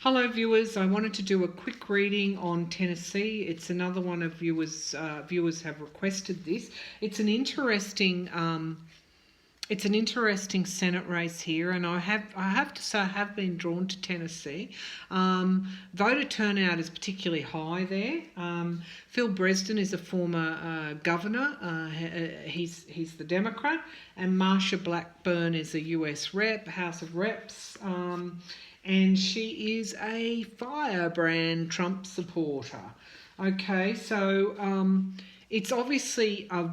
Hello viewers, I wanted to do a quick reading on Tennessee. It's another one of viewers have requested this. It's an interesting Senate race here, and I have to say I have been drawn to Tennessee. Voter turnout is particularly high there. Phil Bredesen is a former governor. He's the Democrat, and Marsha Blackburn is a US rep, House of Reps. And she is a firebrand Trump supporter. Okay, so it's obviously a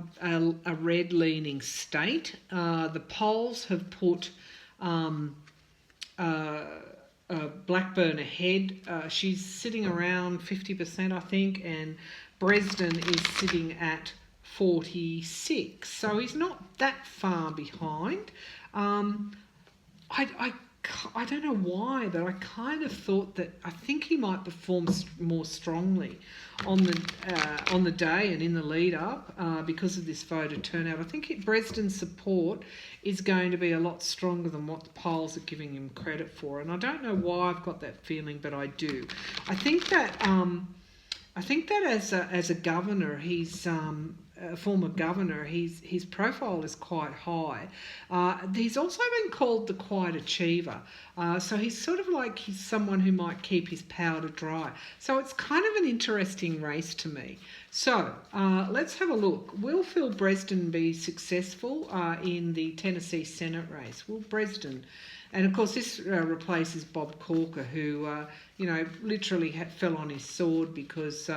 red-leaning state. The polls have put Blackburn ahead. She's sitting around 50%, I think, and Bredesen is sitting at 46. So he's not that far behind. I don't know why, but I kind of thought that I think he might perform more strongly on the day and in the lead up because of this voter turnout. I think Bredesen's support is going to be a lot stronger than what the polls are giving him credit for, and I don't know why I've got that feeling, but I do. I think that as a governor, he's a former governor, his profile is quite high. He's also been called the quiet achiever. So he's sort of like he's someone who might keep his powder dry. So it's kind of an interesting race to me. So let's have a look. Will Phil Bredesen be successful in the Tennessee Senate race? Will Bredesen? And of course, this replaces Bob Corker, who literally fell on his sword because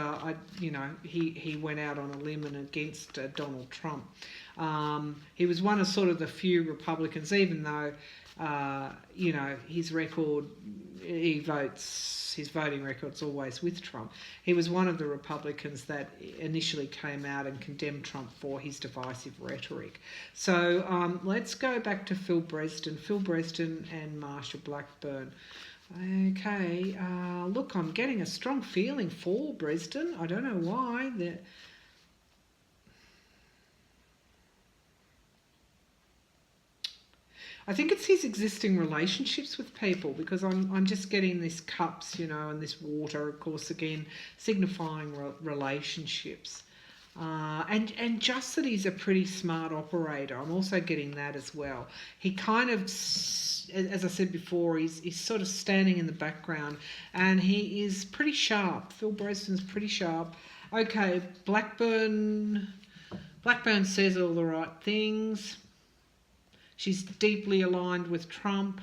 he went out on a limb and against Donald Trump. He was one of sort of the few Republicans, even though his record, his voting record's always with Trump. He was one of the Republicans that initially came out and condemned Trump for his divisive rhetoric. So let's go back to Phil Bredesen and Marsha Blackburn. Okay, look, I'm getting a strong feeling for Bredesen. I don't know why. I think it's his existing relationships with people, because I'm just getting this cups, and this water, of course, again, signifying relationships. And just that he's a pretty smart operator. I'm also getting that as well. He kind of, as I said before, he's sort of standing in the background, and he is pretty sharp. Phil Bredesen's pretty sharp. Okay, Blackburn says all the right things. She's deeply aligned with Trump.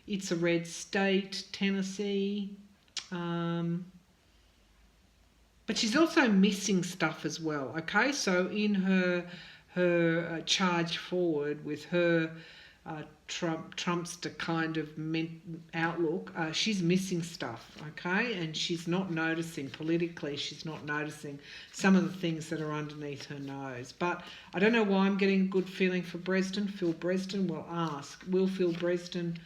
It's a red state, Tennessee. But she's also missing stuff as well, okay? So in her charge forward with her Trumpster kind of outlook, she's missing stuff, okay? And she's not noticing politically, she's not noticing some of the things that are underneath her nose. But I don't know why I'm getting a good feeling for Bredesen. Phil Bredesen, will ask, will Phil Bredesen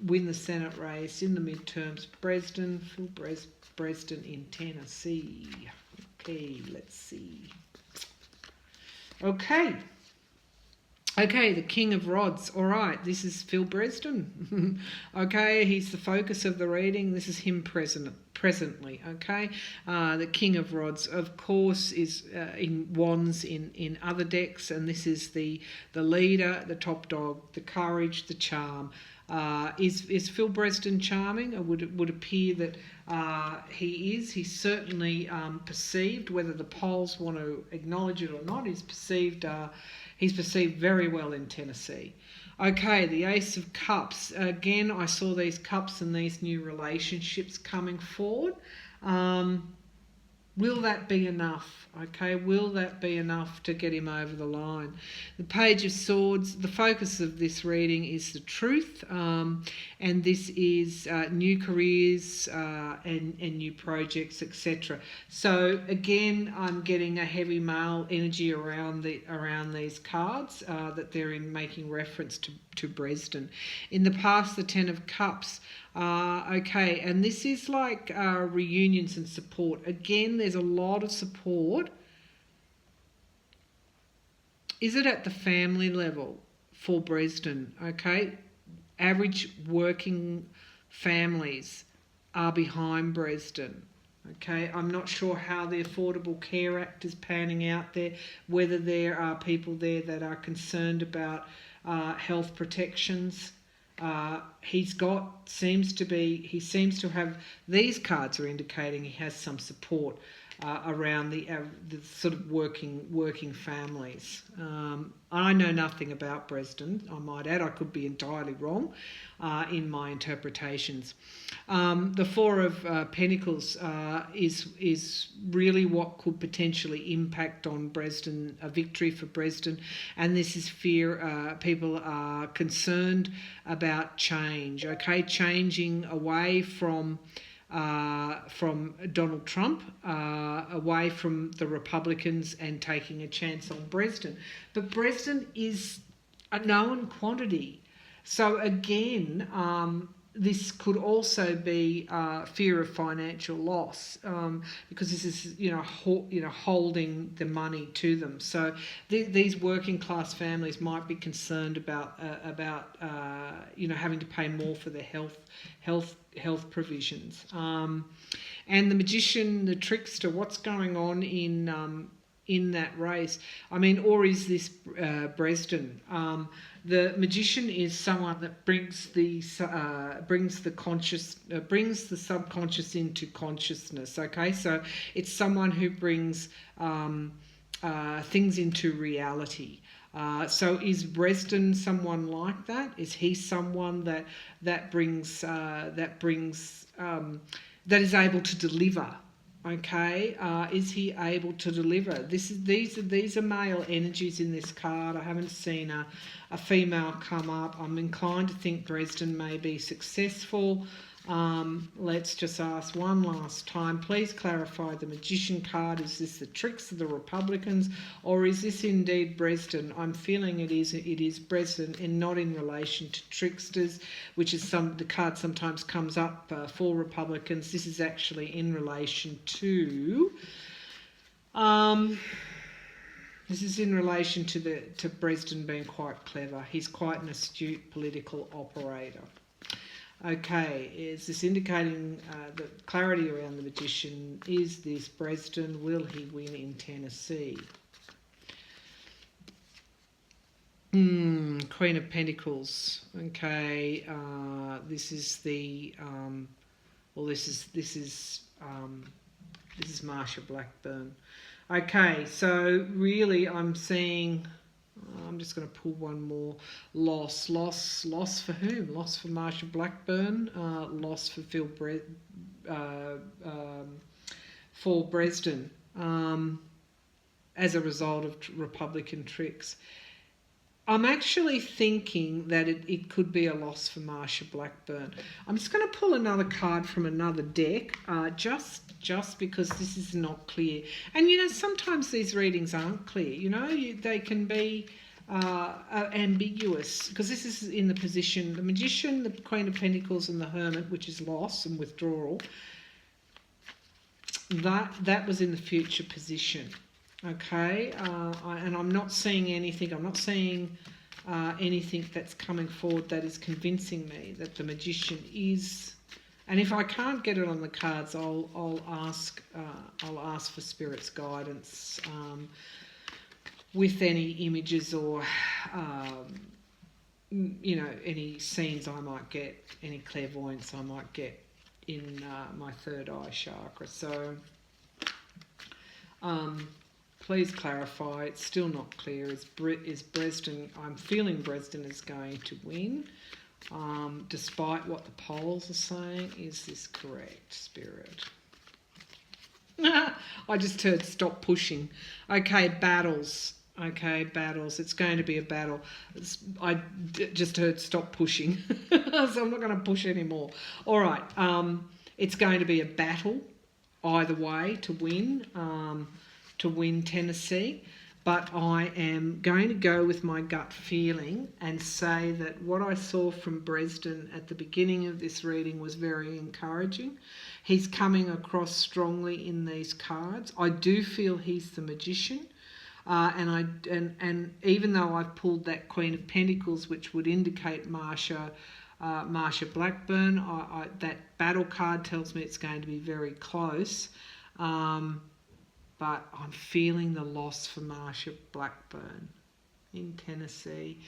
win the Senate race in the midterms? Phil Bredesen in Tennessee. Okay, let's see. Okay, the King of Rods. All right, this is Phil Bredesen. Okay, he's the focus of the reading. This is him presently. Okay, the King of Rods, of course, is in wands in other decks, and this is the leader, the top dog, the courage, the charm. Is Phil Bredesen charming? It would appear that he is. He's certainly perceived, whether the polls want to acknowledge it or not, he's perceived very well in Tennessee. Okay, the Ace of Cups. Again, I saw these cups and these new relationships coming forward. Will that be enough? Okay, will that be enough to get him over the line? The Page of Swords, the focus of this reading is the truth, and this is new careers and new projects, etc. So again, I'm getting a heavy male energy around these cards that they're making reference to Bredesen. In the past, the Ten of Cups. Okay, and this is like reunions and support. Again, there's a lot of support. Is it at the family level for Bredesen? Okay, average working families are behind Bredesen. Okay, I'm not sure how the Affordable Care Act is panning out there, whether there are people there that are concerned about health protections. He seems to have, these cards are indicating he has some support around the sort of working families. I know nothing about Bredesen, I might add. I could be entirely wrong in my interpretations. The Four of Pentacles is really what could potentially impact on Bredesen, a victory for Bredesen, and this is fear. People are concerned about change, okay, changing away from Donald Trump, away from the Republicans, and taking a chance on Bredesen. But Bredesen is a known quantity. So again, this could also be fear of financial loss, because this is holding the money to them. So these working class families might be concerned about having to pay more for their health provisions. And the magician, the trickster, what's going on in that race? I mean, or is this Bredesen? The magician is someone that brings the subconscious into consciousness. Okay, so it's someone who brings things into reality. So is Bredesen someone like that? Is he someone that is able to deliver? Okay, is he able to deliver? These are male energies in this card. I haven't seen a female come up. I'm inclined to think Bredesen may be successful. Let's just ask one last time. Please clarify the magician card. Is this the tricks of the Republicans, or is this indeed Bredesen? I'm feeling it is Bredesen, and not in relation to tricksters, which is the card sometimes comes up for Republicans. This is actually in relation to this is in relation to Bredesen being quite clever. He's quite an astute political operator. Okay, is this indicating the clarity around the magician? Is this Bredesen? Will he win in Tennessee? Queen of Pentacles. Okay, this is the this is Marsha Blackburn. Okay, so really I'm seeing. I'm just going to pull one more. Loss for whom? Loss for Marsha Blackburn. Loss for for Bredesen as a result of Republican tricks. I'm actually thinking that it could be a loss for Marsha Blackburn. I'm just going to pull another card from another deck, just because this is not clear. And sometimes these readings aren't clear. They can be ambiguous, because this is in the position, the magician, the Queen of Pentacles, and the Hermit, which is loss and withdrawal. That was in the future position. Okay, and I'm not seeing anything. I'm not seeing anything that's coming forward that is convincing me that the magician is. And if I can't get it on the cards, I'll ask for Spirit's guidance with any images or any scenes I might get, any clairvoyance I might get in my third eye chakra. So. Please clarify. It's still not clear. Is Bredesen? I'm feeling Bredesen is going to win, despite what the polls are saying. Is this correct, Spirit? I just heard stop pushing. Okay, battles. Okay, battles. It's going to be a battle. I just heard stop pushing, so I'm not going to push anymore. All right. It's going to be a battle, either way, to win. To win Tennessee, but I am going to go with my gut feeling and say that what I saw from Bredesen at the beginning of this reading was very encouraging. He's coming across strongly in these cards. I do feel he's the magician, and even though I've pulled that Queen of Pentacles, which would indicate Marsha Marsha Blackburn. That battle card tells me it's going to be very close. But I'm feeling the loss for Marsha Blackburn in Tennessee.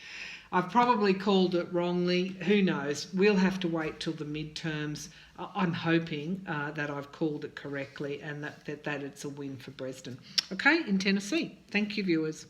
I've probably called it wrongly. Who knows? We'll have to wait till the midterms. I'm hoping that I've called it correctly and that it's a win for Bredesen. Okay, in Tennessee. Thank you, viewers.